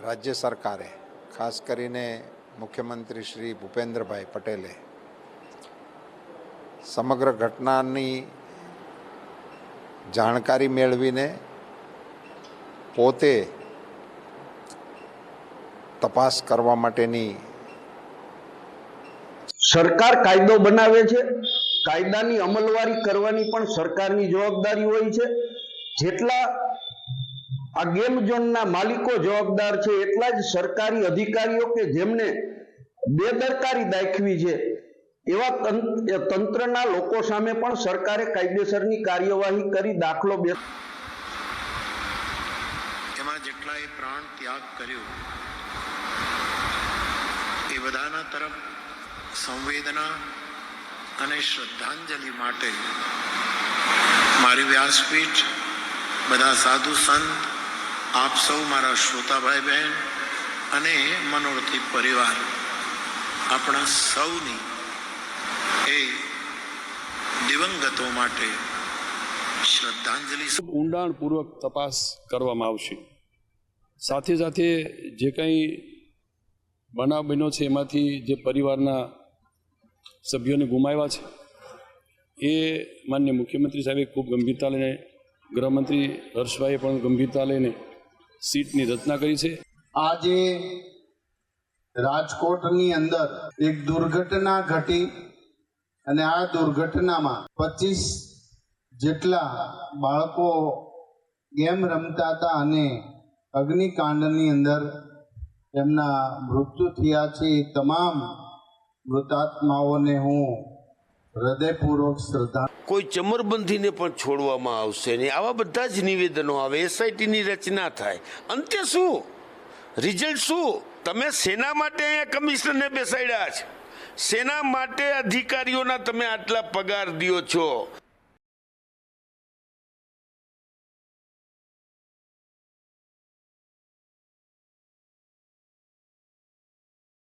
રાજ્ય સરકારે ખાસ કરીને મુખ્યમંત્રી શ્રી ભૂપેન્દ્રભાઈ પટેલે સમગ્ર ઘટનાની જાણકારી મેળવીને પોતે તપાસ કરવા માટેની સરકાર કાયદો બનાવે છે, કાયદાની અમલવારી કરવાની પણ સરકારની જવાબદારી હોય છે। જેટલા આ ગેમ ઝોનના માલિકો જવાબદાર છે એટલા જ સરકારી અધિકારીઓ કે જેમને બેદરકારી દાખવી છે એવા તંત્રના લોકો સામે પણ સરકારે કાયદેસરની કાર્યવાહી કરી દાખલો એમાં જેટલાએ પ્રાણ ત્યાગ કર્યો એ બધાના તરફ સંવેદના અને શ્રદ્ધાંજલિ માટે મારી વ્યાસપીઠ, બધા સાધુ સંત, આપ સૌ મારા શ્રોતાભાઈ બહેન અને મનોરથી પરિવાર, આપણા સૌની એ દિવંગતો માટે શ્રદ્ધાંજલિ। ઊંડાણપૂર્વક તપાસ કરવામાં આવશે। સાથે સાથે જે કંઈ બનાવ બન્યો છે એમાંથી જે પરિવારના સભ્યોને ગુમાવ્યા છે એ માનનીય મુખ્યમંત્રી સાહેબે ખૂબ ગંભીરતા લઈને, ગૃહમંત્રી હર્ષભાઈએ પણ ગંભીરતા લઈને સીટની રચના કરી છે। આજે રાજકોટની અંદર એક દુર્ઘટના ઘટી અને આ દુર્ઘટનામાં 25 જેટલા બાળકો ગેમ રમતા હતા અને અગ્નિકાંડની અંદર એમના મૃત્યુ થયા છે। તમામ મૃતાત્માઓને હું હૃદયપૂર્વક શ્રદ્ધા। કોઈ ચમરબંધીને પણ છોડવામાં આવશે નહીં, આવા બધા જ નિવેદનો આવે, એસઆઈટીની રચના થાય, અંતે શું રિઝલ્ટ શું? તમે શેના માટે અહીંયા કમિશનરને બેસાડ્યા છે? શેના માટે અધિકારીઓના તમે આટલા પગાર દો છો?